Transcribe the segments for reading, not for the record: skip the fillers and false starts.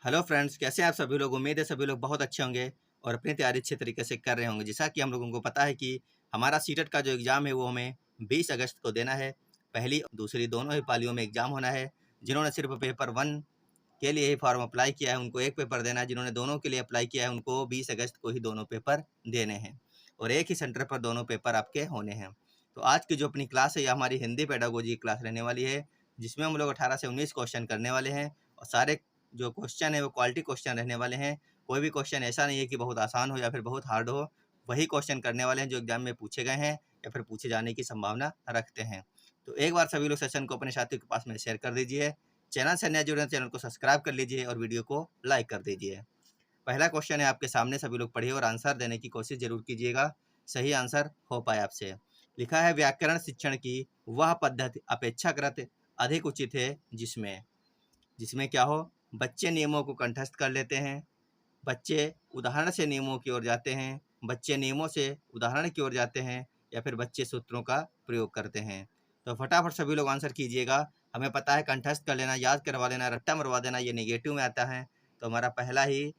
Hello friends, कैसे हैं आप सभी लोग। उम्मीद है सभी लोग बहुत अच्छे होंगे और अपनी तैयारी अच्छे तरीके से कर रहे होंगे। जैसा कि हम लोगों को पता है कि हमारा सीटेट का जो एग्ज़ाम है वो हमें 20 अगस्त को देना है। पहली और दूसरी दोनों ही पालियों में एग्ज़ाम होना है। जिन्होंने सिर्फ पेपर 1 के लिए ही फॉर्म अप्लाई किया है उनको एक पेपर देना है, जिन्होंने दोनों के लिए अप्लाई किया है उनको 20 अगस्त को ही दोनों पेपर देने हैं और एक ही सेंटर पर दोनों पेपर आपके होने हैं। तो आज की जो अपनी क्लास है ये हमारी हिंदी पेडागोजी की क्लास रहने वाली है, जिसमें हम लोग 18 से 19 क्वेश्चन करने वाले हैं और सारे जो क्वेश्चन है वो क्वालिटी क्वेश्चन रहने वाले हैं। कोई भी क्वेश्चन ऐसा नहीं है कि बहुत आसान हो या फिर बहुत हार्ड हो। वही क्वेश्चन करने वाले हैं जो एग्जाम में पूछे गए हैं या फिर पूछे जाने की संभावना रखते हैं। तो एक बार सभी लोग सेशन को अपने साथियों के पास में शेयर कर दीजिए। चैनल से नए जुड़े हैं, चैनल को सब्सक्राइब कर लीजिए और वीडियो को लाइक कर दीजिए। पहला क्वेश्चन है आपके सामने, सभी लोग पढ़िए और आंसर देने की कोशिश जरूर कीजिएगा, सही आंसर हो पाए आपसे। लिखा है व्याकरण शिक्षण की वह पद्धति अपेक्षाकृत अधिक उचित है जिसमें जिसमें क्या हो, बच्चे नियमों को कंठस्थ कर लेते हैं, बच्चे उदाहरण से नियमों की ओर जाते हैं, बच्चे नियमों से उदाहरण की ओर जाते हैं या फिर बच्चे सूत्रों का प्रयोग करते हैं। तो फटाफट सभी लोग आंसर कीजिएगा। हमें पता है कंठस्थ कर लेना, याद करवा लेना, रट्टा मरवा देना ये नेगेटिव में आता है, तो हमारा पहला ही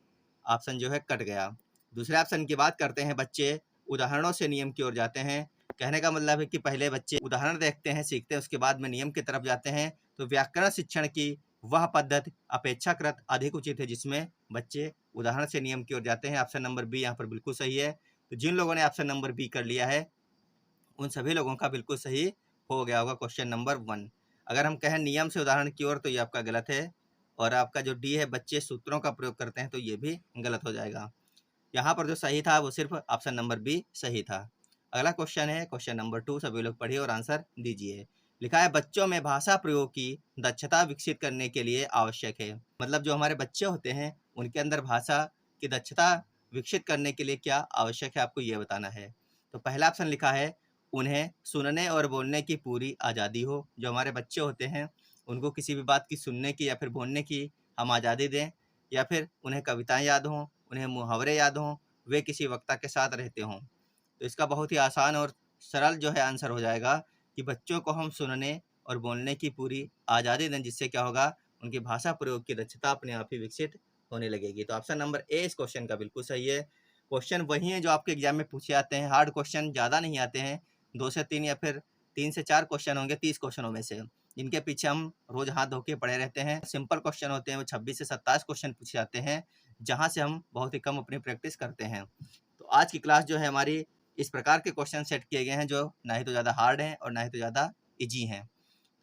ऑप्शन जो है कट गया। दूसरे ऑप्शन की बात करते हैं, बच्चे उदाहरणों से नियम की ओर जाते हैं। कहने का मतलब है कि पहले बच्चे उदाहरण देखते हैं, सीखते हैं, उसके बाद में नियम की तरफ जाते हैं। तो व्याकरण शिक्षण की वह पद्धति अपेक्षाकृत अधिक उचित है जिसमें बच्चे उदाहरण से नियम की ओर जाते हैं। ऑप्शन नंबर बी यहाँ पर बिल्कुल सही है। तो जिन लोगों ने ऑप्शन नंबर बी कर लिया है उन सभी लोगों का बिल्कुल सही हो गया होगा क्वेश्चन नंबर 1। अगर हम कहें नियम से उदाहरण की ओर तो ये आपका गलत है और आपका जो डी है बच्चे सूत्रों का प्रयोग करते हैं तो ये भी गलत हो जाएगा। यहाँ पर जो सही था वो सिर्फ ऑप्शन नंबर बी सही था। अगला क्वेश्चन है क्वेश्चन नंबर 2, सभी लोग पढ़िए और आंसर दीजिए। लिखा है बच्चों में भाषा प्रयोग की दक्षता विकसित करने के लिए आवश्यक है। मतलब जो हमारे बच्चे होते हैं उनके अंदर भाषा की दक्षता विकसित करने के लिए क्या आवश्यक है आपको ये बताना है। तो पहला ऑप्शन लिखा है उन्हें सुनने और बोलने की पूरी आज़ादी हो। जो हमारे बच्चे होते हैं उनको किसी भी बात की सुनने की या फिर बोलने की हम आज़ादी दें, या फिर उन्हें कविताएं याद हों, उन्हें मुहावरे याद हों, वे किसी वक्ता के साथ रहते हों। तो इसका बहुत ही आसान और सरल जो है आंसर हो जाएगा कि बच्चों को हम सुनने और बोलने की पूरी आज़ादी दें, जिससे क्या होगा उनकी भाषा प्रयोग की दक्षता अपने आप ही विकसित होने लगेगी। तो ऑप्शन नंबर ए इस क्वेश्चन का बिल्कुल सही है। क्वेश्चन वही है जो आपके एग्जाम में पूछे जाते हैं, हार्ड क्वेश्चन ज़्यादा नहीं आते हैं। 2 से 3 या फिर 3 से 4 क्वेश्चन होंगे 30 क्वेश्चनों में से, जिनके पीछे हम रोज हाथ धो के पड़े रहते हैं। सिंपल क्वेश्चन होते हैं वो 26 से 27 क्वेश्चन पूछे जाते हैं, जहाँ से हम बहुत ही कम अपनी प्रैक्टिस करते हैं। तो आज की क्लास जो है हमारी इस प्रकार के क्वेश्चन सेट किए गए हैं जो ना ही तो ज़्यादा हार्ड हैं और ना ही तो ज़्यादा इजी हैं।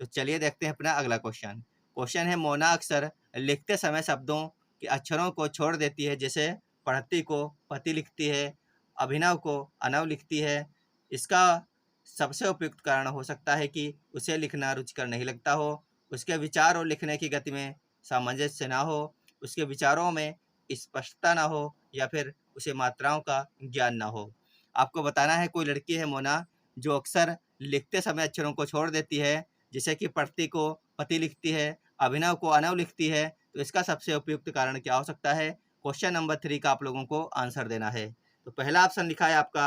तो चलिए देखते हैं अपना अगला क्वेश्चन। क्वेश्चन है मोना अक्सर लिखते समय शब्दों के अक्षरों को छोड़ देती है, जैसे पढ़ती को पति लिखती है, अभिनव को अनव लिखती है। इसका सबसे उपयुक्त कारण हो सकता है कि उसे लिखना रुचिकर नहीं लगता हो, उसके विचार और लिखने की गति में सामंजस्य ना हो, उसके विचारों में स्पष्टता ना हो, या फिर उसे मात्राओं का ज्ञान ना हो। आपको बताना है कोई लड़की है मोना जो अक्सर लिखते समय अक्षरों को छोड़ देती है, जैसे कि पढ़ती को पति लिखती है, अभिनव को अनव लिखती है। तो इसका सबसे उपयुक्त कारण क्या हो सकता है? क्वेश्चन नंबर 3 का आप लोगों को आंसर देना है। तो पहला ऑप्शन लिखा है आपका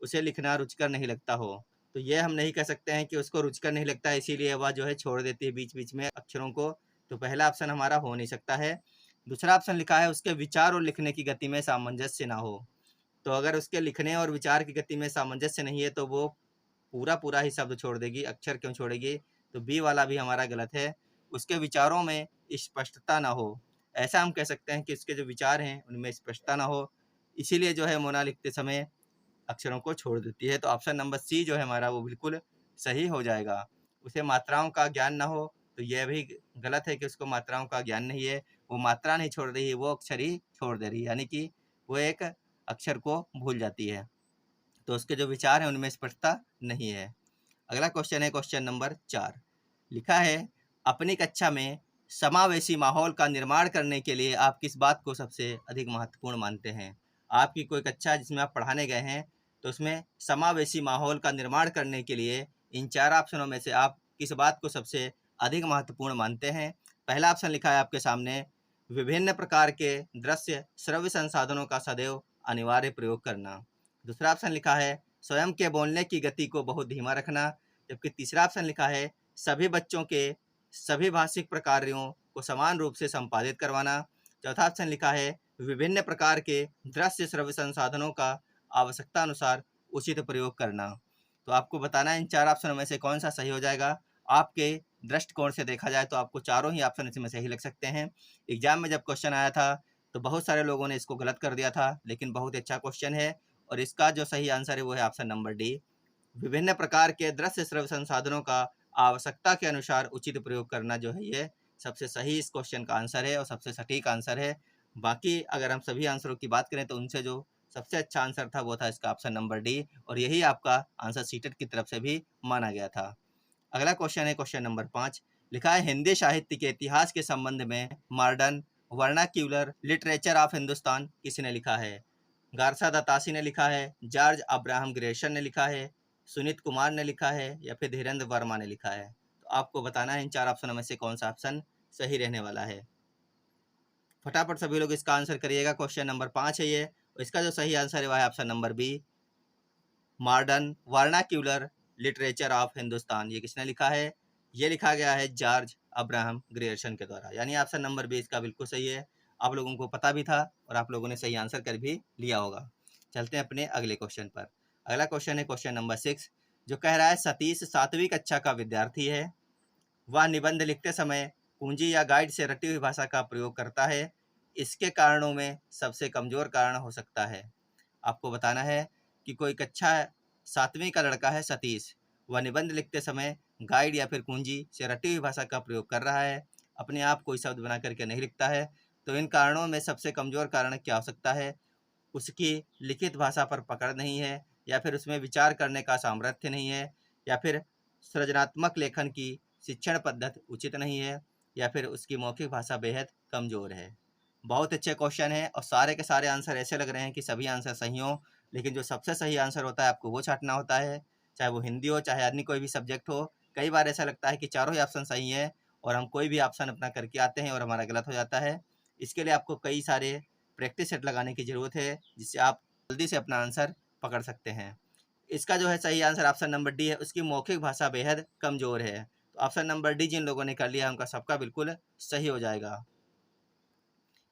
उसे लिखना रुचिकर नहीं लगता हो। तो ये हम नहीं कह सकते हैं कि उसको रुचिकर नहीं लगता है इसीलिए वह जो है छोड़ देती है बीच बीच में अक्षरों को। तो पहला ऑप्शन हमारा हो नहीं सकता है। दूसरा ऑप्शन लिखा है उसके विचार और लिखने की गति में सामंजस्य ना हो। तो अगर उसके लिखने और विचार की गति में सामंजस्य नहीं है तो वो पूरा पूरा ही शब्द छोड़ देगी, अक्षर क्यों छोड़ेगी। तो बी वाला भी हमारा गलत है। उसके विचारों में स्पष्टता ना हो, ऐसा हम कह सकते हैं कि उसके जो विचार हैं उनमें स्पष्टता ना हो, इसीलिए जो है मोना लिखते समय अक्षरों को छोड़ देती है। तो ऑप्शन नंबर सी जो है हमारा वो बिल्कुल सही हो जाएगा। उसे मात्राओं का ज्ञान ना हो, तो यह भी गलत है कि उसको मात्राओं का ज्ञान नहीं है। वो मात्रा नहीं छोड़ रही है, वो अक्षर ही छोड़ दे रही है, यानी कि वो एक अक्षर को भूल जाती है। तो उसके जो विचार हैं उनमें स्पष्टता नहीं है। अगला क्वेश्चन है क्वेश्चन नंबर 4। लिखा है अपनी कक्षा में समावेशी माहौल का निर्माण करने के लिए आप किस बात को सबसे अधिक महत्वपूर्ण मानते हैं। आपकी कोई कक्षा जिसमें आप पढ़ाने गए हैं तो उसमें समावेशी माहौल का निर्माण करने के लिए इन 4 ऑप्शनों में से आप किस बात को सबसे अधिक महत्वपूर्ण मानते हैं। पहला ऑप्शन लिखा है आपके सामने विभिन्न प्रकार के दृश्य श्रव्य संसाधनों का सदैव अनिवार्य प्रयोग करना। दूसरा ऑप्शन लिखा है स्वयं के बोलने की गति को बहुत धीमा रखना। जबकि तीसरा ऑप्शन लिखा है सभी बच्चों के सभी भाषिक प्रकारों को समान रूप से संपादित करवाना। चौथा ऑप्शन लिखा है विभिन्न प्रकार के दृश्य श्रव्य संसाधनों का आवश्यकता अनुसार उचित प्रयोग करना। तो आपको बताना है इन चार ऑप्शनों में से कौन सा सही हो जाएगा। आपके दृष्टिकोण से देखा जाए तो आपको चारों ही ऑप्शन इसमें सही लग सकते हैं। एग्जाम में जब क्वेश्चन आया था तो बहुत सारे लोगों ने इसको गलत कर दिया था, लेकिन बहुत अच्छा क्वेश्चन है और इसका जो सही आंसर है वो है ऑप्शन नंबर डी। विभिन्न प्रकार के दृश्य श्रव्य संसाधनों का आवश्यकता के अनुसार उचित प्रयोग करना जो है ये सबसे सही इस क्वेश्चन का आंसर है और सबसे सटीक आंसर है। बाकी अगर हम सभी आंसरों की बात करें तो उनसे जो सबसे अच्छा आंसर था वो था इसका ऑप्शन नंबर डी और यही आपका आंसर सीटेट की तरफ से भी माना गया था। अगला क्वेश्चन है क्वेश्चन नंबर 5। लिखा है हिंदी साहित्य के इतिहास के संबंध में modern vernacular literature of Hindustan किसने लिखा है। गारसा दत्तासी ने लिखा है, जॉर्ज अब्राहम ग्रेशन ने लिखा है, सुनीत कुमार ने लिखा है या फिर धीरेन्द्र वर्मा ने लिखा है। तो आपको बताना है इन चार ऑप्शनों में से कौन सा ऑप्शन सही रहने वाला है। फटाफट सभी लोग इसका आंसर करिएगा। क्वेश्चन नंबर 5 है ये और इसका जो सही आंसर है वह है option number B, modern vernacular literature of Hindustan. ये किसने लिखा है? ये लिखा गया है जॉर्ज अब्राहम ग्रेयर्सन के द्वारा, यानी ऑप्शन नंबर बी इसका बिल्कुल सही है। आप लोगों को पता भी था और आप लोगों ने सही आंसर कर भी लिया होगा। चलते हैं अपने अगले क्वेश्चन पर। अगला क्वेश्चन है क्वेश्चन नंबर 6 जो कह रहा है सतीश 7वीं कक्षा का विद्यार्थी है। वह निबंध लिखते समय पूंजी या गाइड से रटी हुई भाषा का प्रयोग करता है। इसके कारणों में सबसे कमजोर कारण हो सकता है। आपको बताना है कि कोई कक्षा 7वीं का लड़का है सतीश, वह निबंध लिखते समय गाइड या फिर कुंजी से रटी हुई भाषा का प्रयोग कर रहा है, अपने आप कोई शब्द बना करके नहीं लिखता है। तो इन कारणों में सबसे कमजोर कारण क्या हो सकता है? उसकी लिखित भाषा पर पकड़ नहीं है, या फिर उसमें विचार करने का सामर्थ्य नहीं है, या फिर सृजनात्मक लेखन की शिक्षण पद्धति उचित नहीं है, या फिर उसकी मौखिक भाषा बेहद कमजोर है। बहुत अच्छे क्वेश्चन है और सारे के सारे आंसर ऐसे लग रहे हैं कि सभी आंसर सही हों, लेकिन जो सबसे सही आंसर होता है आपको वो छांटना होता है, चाहे वो हिंदी हो चाहे अन्य कोई भी सब्जेक्ट हो। कई बार ऐसा लगता है कि चारों ही ऑप्शन सही है और हम कोई भी ऑप्शन अपना करके आते हैं और हमारा गलत हो जाता है। इसके लिए आपको कई सारे प्रैक्टिस सेट लगाने की ज़रूरत है, जिससे आप जल्दी से अपना आंसर पकड़ सकते हैं। इसका जो है सही आंसर ऑप्शन नंबर डी है, उसकी मौखिक भाषा बेहद कमज़ोर है। तो ऑप्शन नंबर डी जिन लोगों ने कर लिया उनका सबका बिल्कुल सही हो जाएगा।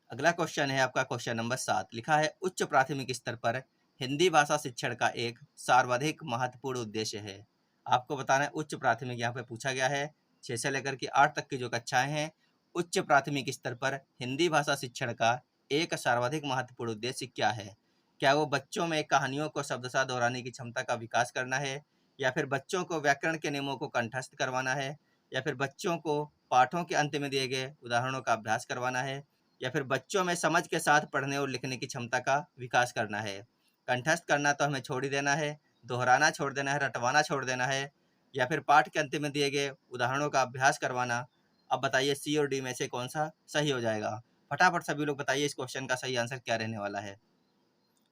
अगला क्वेश्चन है आपका क्वेश्चन नंबर 7। लिखा है उच्च प्राथमिक स्तर पर हिंदी भाषा शिक्षण का एक सर्वाधिक महत्वपूर्ण उद्देश्य है। आपको बताना है उच्च प्राथमिक यहाँ पे पूछा गया है 6 से लेकर के 8 तक की जो कक्षाएं हैं, उच्च प्राथमिक स्तर पर हिंदी भाषा शिक्षण का एक सर्वाधिक महत्वपूर्ण उद्देश्य क्या है। क्या वो बच्चों में कहानियों को शब्दशः दोहराने की क्षमता का विकास करना है, या फिर बच्चों को व्याकरण के नियमों को कंठस्थ करवाना है, या फिर बच्चों को पाठों के अंत में दिए गए उदाहरणों का अभ्यास करवाना है, या फिर बच्चों में समझ के साथ पढ़ने और लिखने की क्षमता का विकास करना है। कंठस्थ करना तो हमें छोड़ ही देना है, दोहराना छोड़ देना है, रटवाना छोड़ देना है, या फिर पाठ के अंत में दिए गए उदाहरणों का अभ्यास करवाना। अब बताइए सी और डी में से कौन सा सही हो जाएगा। फटाफट सभी लोग बताइए इस क्वेश्चन का सही आंसर क्या रहने वाला है।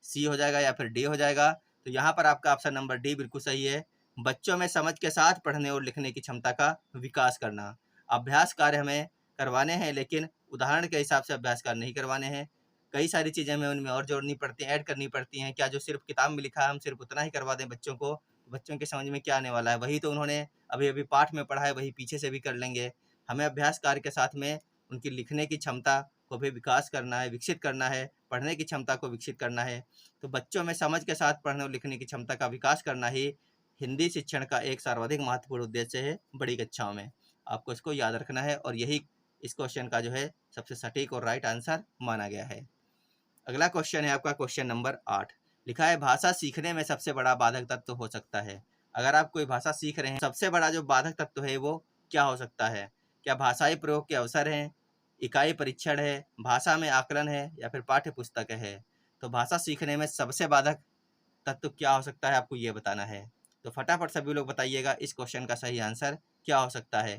सी हो जाएगा या फिर डी हो जाएगा। तो यहाँ पर आपका ऑप्शन नंबर डी बिल्कुल सही है। बच्चों में समझ के साथ पढ़ने और लिखने की क्षमता का विकास करना। अभ्यास कार्य हमें करवाने हैं, लेकिन उदाहरण के हिसाब से अभ्यास कार्य नहीं करवाने हैं। कई सारी चीज़ें हमें उनमें और जोड़नी पड़ती हैं, ऐड करनी पड़ती हैं। क्या जो सिर्फ किताब में लिखा है हम सिर्फ उतना ही करवा दें बच्चों को, बच्चों के समझ में क्या आने वाला है? वही तो उन्होंने अभी अभी पाठ में पढ़ा है, वही पीछे से भी कर लेंगे। हमें अभ्यास कार्य के साथ में उनकी लिखने की क्षमता को भी विकास करना है, विकसित करना है, पढ़ने की क्षमता को विकसित करना है। तो बच्चों में समझ के साथ पढ़ने और लिखने की क्षमता का विकास करना ही हिंदी शिक्षण का एक सर्वाधिक महत्वपूर्ण उद्देश्य है बड़ी कक्षाओं में। आपको इसको याद रखना है और यही इस क्वेश्चन का जो है सबसे सटीक और राइट आंसर माना गया है। अगला क्वेश्चन है आपका क्वेश्चन नंबर 8। लिखा है भाषा सीखने में सबसे बड़ा बाधक तत्व हो सकता है। अगर आप कोई भाषा सीख रहे हैं, सबसे बड़ा जो बाधक तत्व है वो क्या हो सकता है? क्या भाषाई प्रयोग के अवसर हैं, इकाई परीक्षण है, भाषा में आकलन है, या फिर पाठ्य पुस्तक है? तो भाषा सीखने में सबसे बाधक तत्व क्या हो सकता है, आपको ये बताना है। तो फटाफट सभी लोग बताइएगा इस क्वेश्चन का सही आंसर क्या हो सकता है।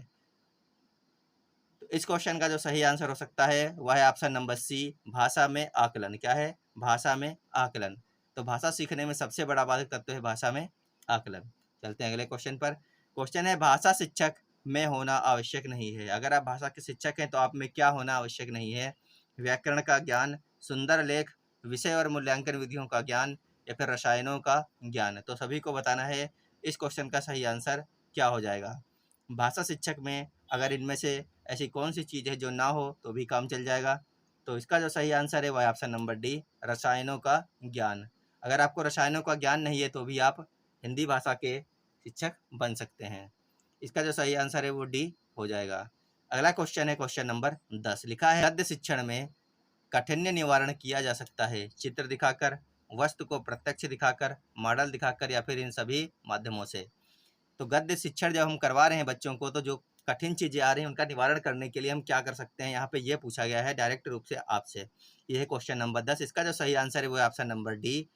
तो इस क्वेश्चन का जो सही आंसर हो सकता है वह है ऑप्शन नंबर सी, भाषा में आकलन। क्या है? भाषा में आकलन। तो भाषा सीखने में सबसे बड़ा बाधक तत्व है भाषा में आकलन। चलते हैं अगले क्वेश्चन पर। क्वेश्चन है भाषा शिक्षक में होना आवश्यक नहीं है। अगर आप भाषा के शिक्षक हैं तो आप में क्या होना आवश्यक नहीं है? व्याकरण का ज्ञान, सुंदर लेख, विषय और मूल्यांकन विधियों का ज्ञान, या फिर रसायनों का ज्ञान। तो सभी को बताना है इस क्वेश्चन का सही आंसर क्या हो जाएगा। भाषा शिक्षक में अगर इनमें से ऐसी कौन सी चीज़ है जो ना हो तो भी काम चल जाएगा। तो इसका जो सही आंसर है वह है ऑप्शन नंबर डी, रसायनों का ज्ञान। अगर आपको रसायनों का ज्ञान नहीं है तो भी आप हिंदी भाषा के शिक्षक बन सकते हैं। इसका जो सही आंसर है वो डी हो जाएगा। अगला क्वेश्चन है क्वेश्चन नंबर 10। लिखा है गद्य शिक्षण में काठिन्य निवारण किया जा सकता है चित्र दिखाकर, वस्तु को प्रत्यक्ष दिखाकर, मॉडल दिखाकर या फिर इन सभी माध्यमों से। तो गद्य शिक्षण जब हम करवा रहे हैं बच्चों को, तो जो कठिन चीजें आ रही हैं उनका निवारण करने के लिए हम क्या कर सकते हैं, यहाँ पे ये पूछा गया है डायरेक्ट रूप से आपसे। ये है क्वेश्चन नंबर 10। इसका जो सही आंसर है वो है ऑप्शन नंबर डी,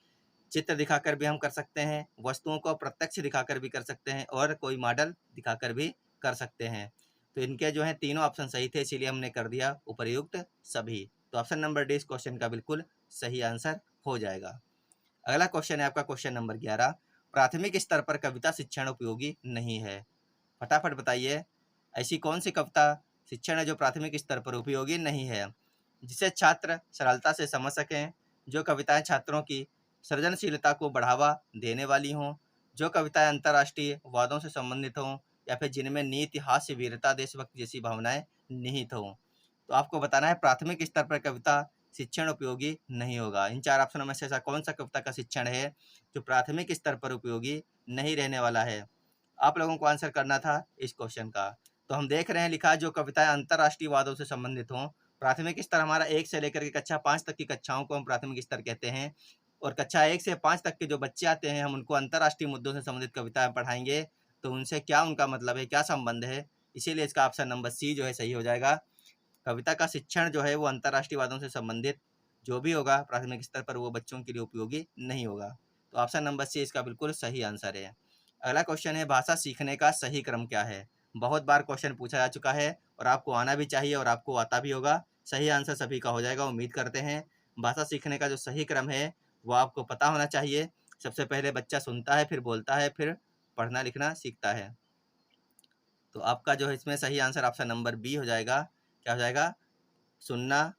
चित्र दिखाकर भी हम कर सकते हैं, वस्तुओं को प्रत्यक्ष दिखाकर भी कर सकते हैं और कोई मॉडल दिखाकर भी कर सकते हैं। तो इनके जो है तीनों ऑप्शन सही थे, इसीलिए हमने कर दिया उपर्युक्त सभी। तो ऑप्शन नंबर डी इस क्वेश्चन का बिल्कुल सही आंसर हो जाएगा। अगला क्वेश्चन है आपका क्वेश्चन नंबर 11। प्राथमिक स्तर पर कविता शिक्षण उपयोगी नहीं है। फटाफट बताइए ऐसी कौन सी कविता शिक्षण है जो प्राथमिक स्तर पर उपयोगी नहीं है, जिसे छात्र सरलता से समझ सकें, जो कविताएं छात्रों की सृजनशीलता को बढ़ावा देने वाली हों, जो कविताएं अंतर्राष्ट्रीय वादों से संबंधित हों या फिर जिनमें नीति, हास्य, वीरता, देशभक्ति जैसी भावनाएं निहित हों। तो आपको बताना है प्राथमिक स्तर पर कविता शिक्षण उपयोगी नहीं होगा। इन चार ऑप्शनों में से ऐसा कौन सा कविता का शिक्षण है जो प्राथमिक स्तर पर उपयोगी नहीं रहने वाला है। आप लोगों को आंसर करना था इस क्वेश्चन का। तो हम देख रहे हैं लिखा है जो कविताएं अंतर्राष्ट्रीय वादों से संबंधित हों। प्राथमिक स्तर हमारा 1 से लेकर के कक्षा 5 तक की कक्षाओं को हम प्राथमिक स्तर कहते हैं, और कक्षा 1 से 5 तक के जो बच्चे आते हैं हम उनको अंतर्राष्ट्रीय मुद्दों से संबंधित कविताएं पढ़ाएंगे। तो उनसे क्या उनका मतलब है, क्या संबंध है, इसीलिए इसका ऑप्शन नंबर सी जो है सही हो जाएगा। कविता का शिक्षण जो है वो अंतर्राष्ट्रीय वादों से संबंधित जो भी होगा प्राथमिक स्तर पर वो बच्चों के लिए उपयोगी नहीं होगा। तो ऑप्शन नंबर सी इसका बिल्कुल सही आंसर है। अगला क्वेश्चन है भाषा सीखने का सही क्रम क्या है। बहुत बार क्वेश्चन पूछा जा चुका है और आपको आना भी चाहिए और आपको आता भी होगा। सही आंसर सभी का हो जाएगा, उम्मीद करते हैं। भाषा सीखने का जो सही क्रम है वो आपको पता होना चाहिए। सबसे पहले बच्चा सुनता है, फिर बोलता है, फिर पढ़ना लिखना सीखता है। तो आपका जो है इसमें सही आंसर ऑप्शन नंबर बी हो जाएगा। क्या हो जाएगा, सुनना,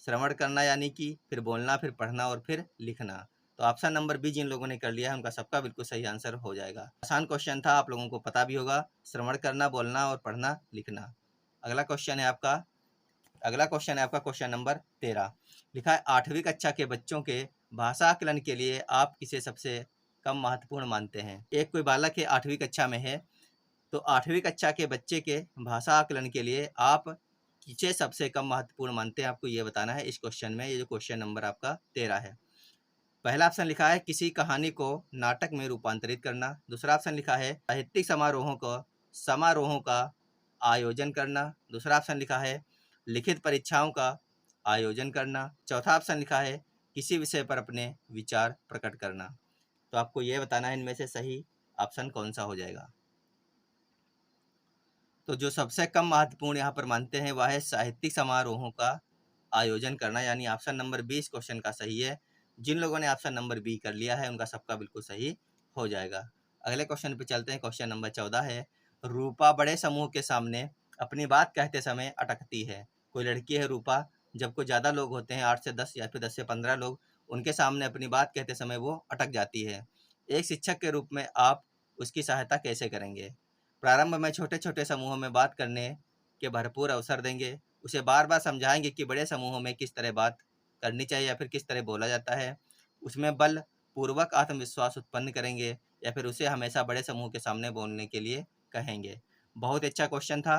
श्रवण करना यानी कि, फिर बोलना, फिर पढ़ना और फिर लिखना। तो ऑप्शन नंबर बी जिन लोगों ने कर लिया है उनका सबका बिल्कुल सही आंसर हो जाएगा। आसान क्वेश्चन था, आप लोगों को पता भी होगा, श्रवण करना, बोलना और पढ़ना लिखना। अगला क्वेश्चन है आपका क्वेश्चन नंबर 13। लिखा है 8वीं कक्षा के बच्चों के भाषा आकलन के लिए आप किसे सबसे कम महत्वपूर्ण मानते हैं। एक कोई बालक है 8वीं कक्षा में है, तो 8वीं कक्षा के बच्चे के भाषा आकलन के लिए आप किसे सबसे कम महत्वपूर्ण मानते हैं, आपको ये बताना है इस क्वेश्चन में। ये जो क्वेश्चन नंबर आपका 13 है। पहला ऑप्शन लिखा है किसी कहानी को नाटक में रूपांतरित करना। दूसरा ऑप्शन लिखा है साहित्यिक समारोहों का आयोजन करना। दूसरा ऑप्शन लिखा है लिखित परीक्षाओं का आयोजन करना। चौथा ऑप्शन लिखा है किसी विषय पर अपने विचार प्रकट करना। तो आपको ये बताना है इनमें से सही ऑप्शन कौन सा हो जाएगा। तो जो सबसे कम महत्वपूर्ण यहाँ पर मानते हैं वह है साहित्यिक समारोहों का आयोजन करना, यानी ऑप्शन नंबर 20 क्वेश्चन का सही है। जिन लोगों ने ऑप्शन नंबर बी कर लिया है उनका सबका बिल्कुल सही हो जाएगा। अगले क्वेश्चन पे चलते हैं। क्वेश्चन नंबर 14 है रूपा बड़े समूह के सामने अपनी बात कहते समय अटकती है। कोई लड़की है रूपा, जब कोई ज़्यादा लोग होते हैं 8 से 10 या फिर 10 से 15 लोग, उनके सामने अपनी बात कहते समय वो अटक जाती है। एक शिक्षक के रूप में आप उसकी सहायता कैसे करेंगे। प्रारंभ में छोटे छोटे समूहों में बात करने के भरपूर अवसर देंगे, उसे बार बार समझाएंगे कि बड़े समूहों में किस तरह बात करनी चाहिए या फिर किस तरह बोला जाता है। उसमें बल पूर्वक आत्मविश्वास उत्पन्न करेंगे या फिर उसे हमेशा बड़े समूह के सामने बोलने के लिए कहेंगे। बहुत अच्छा क्वेश्चन था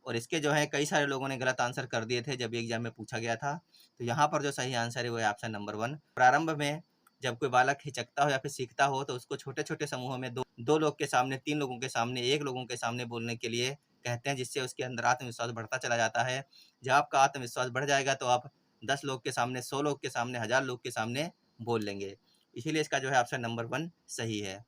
और इसके जो है कई सारे लोगों ने गलत आंसर कर दिए थे जब एग्जाम में पूछा गया था। तो यहाँ पर जो सही आंसर है वो है ऑप्शन नंबर 1। प्रारंभ में जब कोई बालक हिचकता हो या फिर सीखता हो तो उसको छोटे छोटे समूहों में दो लोग के सामने, 3 लोगों के सामने, 1 लोगों के सामने बोलने के लिए कहते हैं, जिससे उसके अंदर आत्मविश्वास बढ़ता चला जाता है। जब आपका आत्मविश्वास बढ़ जाएगा तो आप 10 लोग के सामने, 100 लोग के सामने, 1000 लोग के सामने बोल लेंगे। इसीलिए इसका जो है ऑप्शन नंबर 1 सही है।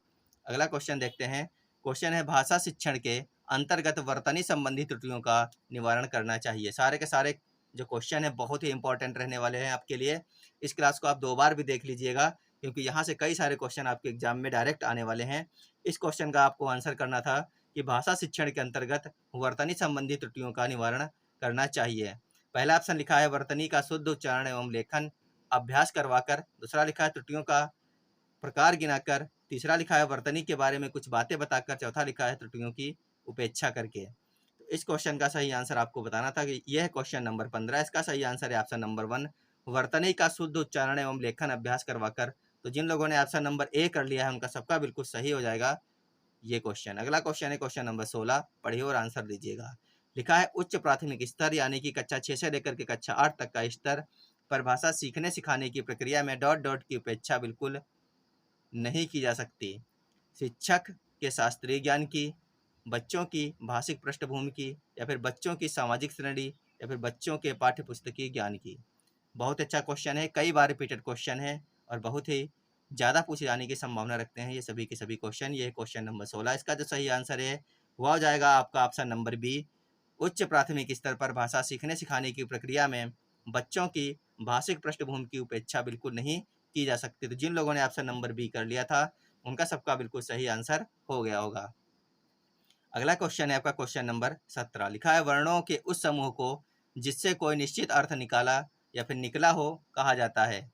अगला क्वेश्चन देखते हैं। क्वेश्चन है भाषा शिक्षण के अंतर्गत वर्तनी संबंधी त्रुटियों का निवारण करना चाहिए। सारे के सारे जो क्वेश्चन है बहुत ही इंपॉर्टेंट रहने वाले हैं आपके लिए। इस क्लास को आप 2 बार भी देख लीजिएगा क्योंकि यहाँ से कई सारे क्वेश्चन आपके एग्जाम में डायरेक्ट आने वाले हैं। इस क्वेश्चन का आपको आंसर करना था कि भाषा शिक्षण के अंतर्गत वर्तनी संबंधी त्रुटियों का निवारण करना चाहिए। पहला ऑप्शन लिखा है वर्तनी का शुद्ध उच्चारण एवं लेखन अभ्यास करवाकर। दूसरा लिखा है त्रुटियों का प्रकार गिनाकर। तीसरा लिखा है वर्तनी के बारे में कुछ बातें बताकर। चौथा लिखा है त्रुटियों की उपेक्षा करके। तो इस क्वेश्चन का सही आंसर आपको बताना था कि यह है क्वेश्चन नंबर 15। इसका सही आंसर है ऑप्शन नंबर 1, वर्तनी का शुद्ध उच्चारण एवं लेखन अभ्यास करवाकर। तो जिन लोगों ने ऑप्शन नंबर ए कर लिया है उनका सबका बिल्कुल सही हो जाएगा ये क्वेश्चन। अगला क्वेश्चन है क्वेश्चन नंबर 16, पढ़िए और आंसर दीजिएगा। लिखा है उच्च प्राथमिक स्तर यानी कि कक्षा 6 से लेकर के कक्षा 8 तक का स्तर पर भाषा सीखने सिखाने की प्रक्रिया में डॉट डॉट की उपेक्षा बिल्कुल नहीं की जा सकती। शिक्षक के शास्त्रीय ज्ञान की, बच्चों की भाषिक पृष्ठभूमि की, या फिर बच्चों की सामाजिक श्रेणी, या फिर बच्चों के पाठ्य पुस्तकीय ज्ञान की। बहुत अच्छा क्वेश्चन है, कई बार रिपीटेड क्वेश्चन है और बहुत ही ज़्यादा पूछे जाने की संभावना रखते हैं ये सभी के सभी क्वेश्चन। ये क्वेश्चन नंबर 16। इसका जो सही आंसर है वह हो जाएगा आपका ऑप्शन नंबर बी, उच्च प्राथमिक स्तर पर भाषा सीखने सिखाने की प्रक्रिया में बच्चों की भाषिक पृष्ठभूमि की उपेक्षा बिल्कुल नहीं की जा सकती। तो जिन लोगों ने ऑप्शन नंबर बी कर लिया था उनका सबका बिल्कुल सही आंसर हो गया होगा। अगला क्वेश्चन है आपका क्वेश्चन नंबर 17। लिखा है वर्णों के उस समूह को जिससे कोई निश्चित अर्थ निकाला या फिर निकला हो कहा जाता है।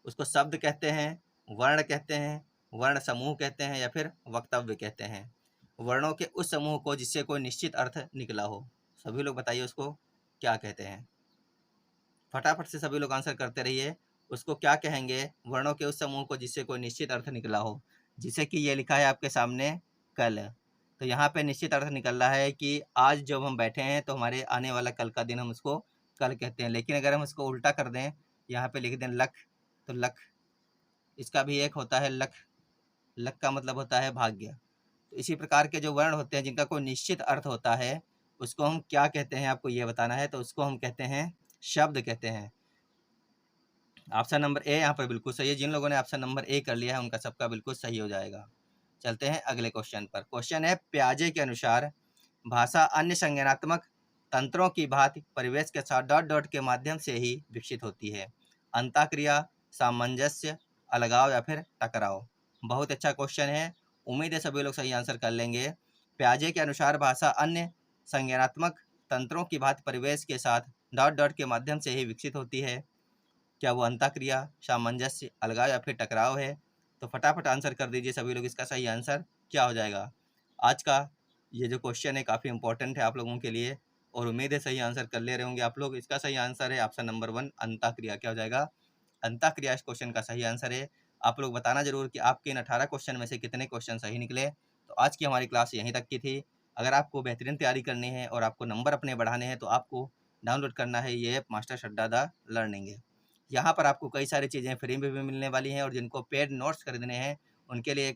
उसको शब्द कहते हैं, वर्ण कहते हैं, वर्ण समूह कहते हैं, या फिर वक्तव्य कहते हैं। वर्णों के उस समूह को जिससे कोई निश्चित अर्थ निकला हो, सभी लोग बताइए उसको क्या कहते हैं। फटाफट से सभी लोग आंसर करते रहिए। उसको क्या कहेंगे वर्णों के उस समूह को जिससे कोई निश्चित अर्थ निकला हो। जिसे कि ये लिखा है आपके सामने कल। तो यहाँ पे निश्चित अर्थ निकल रहा है कि आज जब हम बैठे हैं तो हमारे आने वाला कल का दिन हम उसको कल कहते हैं। लेकिन अगर हम इसको उल्टा कर दें, यहाँ पे लिख दें लख, तो लख इसका भी एक होता है लख। लख का मतलब होता है भाग्य। तो इसी प्रकार के जो वर्ण होते हैं जिनका कोई निश्चित अर्थ होता है उसको हम क्या कहते हैं, आपको ये बताना है। तो उसको हम कहते हैं शब्द कहते हैं। ऑप्शन नंबर ए यहाँ पर बिल्कुल सही है। जिन लोगों ने ऑप्शन नंबर ए कर लिया है उनका सबका बिल्कुल सही हो जाएगा। चलते हैं अगले क्वेश्चन पर। क्वेश्चन है प्याजे के अनुसार भाषा अन्य संज्ञानात्मक तंत्रों की भांति परिवेश के साथ डॉट डॉट के माध्यम से ही विकसित होती है। अंतःक्रिया, सामंजस्य, अलगाव या फिर टकराव। बहुत अच्छा क्वेश्चन है, उम्मीद है सभी लोग सही आंसर कर लेंगे। प्याजे के अनुसार भाषा अन्य संज्ञानात्मक तंत्रों की भांति परिवेश के साथ डॉट डॉट के माध्यम से ही विकसित होती है। क्या वो अंतःक्रिया, सामंजस्य, अलगाव या फिर टकराव है? तो फटाफट आंसर कर दीजिए सभी लोग, इसका सही आंसर क्या हो जाएगा। आज का ये जो क्वेश्चन है काफ़ी इंपॉर्टेंट है आप लोगों के लिए और उम्मीद है सही आंसर कर ले रहे होंगे आप लोग। इसका सही आंसर है ऑप्शन नंबर 1, अंतःक्रिया। क्या हो जाएगा? अंतःक्रिया इस क्वेश्चन का सही आंसर है। आप लोग बताना जरूर कि आपके इन 18 क्वेश्चन में से कितने क्वेश्चन सही निकले। तो आज की हमारी क्लास यहीं तक की थी। अगर आपको बेहतरीन तैयारी करनी है और आपको नंबर अपने बढ़ाने हैं तो आपको डाउनलोड करना है ये ऐप मास्टर शड्डा द लर्निंग है। यहाँ पर आपको कई सारी चीज़ें फ्री में भी मिलने वाली हैं और जिनको पेड नोट्स खरीदने हैं उनके लिए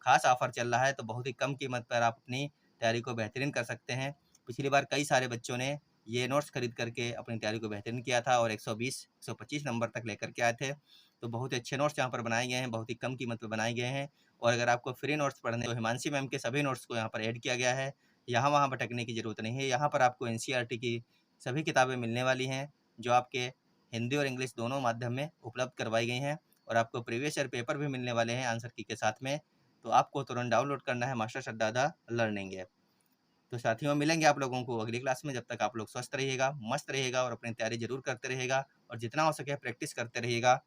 खास ऑफर चल रहा है। तो बहुत ही कम कीमत पर आप अपनी तैयारी को बेहतरीन कर सकते हैं। पिछली बार कई सारे बच्चों ने ये नोट्स खरीद करके अपनी तैयारी को बेहतरीन किया था और 120-125 नंबर तक लेकर के आए थे। तो बहुत ही अच्छे नोट्स यहाँ पर बनाए गए हैं, बहुत ही कम कीमत पर बनाए गए हैं। और अगर आपको फ्री नोट्स पढ़ने तो हिमांशी मैम के सभी नोट्स को यहाँ पर ऐड किया गया है। यहाँ वहाँ भटकने की ज़रूरत नहीं है। यहाँ पर आपको एनसीईआरटी की सभी किताबें मिलने वाली हैं जो आपके हिंदी और इंग्लिश दोनों माध्यम में उपलब्ध करवाई गई हैं और आपको प्रीवियस ईयर पेपर भी मिलने वाले हैं आंसर की के साथ में। तो आपको तुरंत डाउनलोड करना है मास्टर शड्डा द लर्निंग ऐप। तो साथियों मिलेंगे आप लोगों को अगली क्लास में। जब तक आप लोग स्वस्थ रहिएगा, मस्त रहिएगा और अपनी तैयारी जरूर करते रहिएगा और जितना हो सके प्रैक्टिस करते रहिएगा।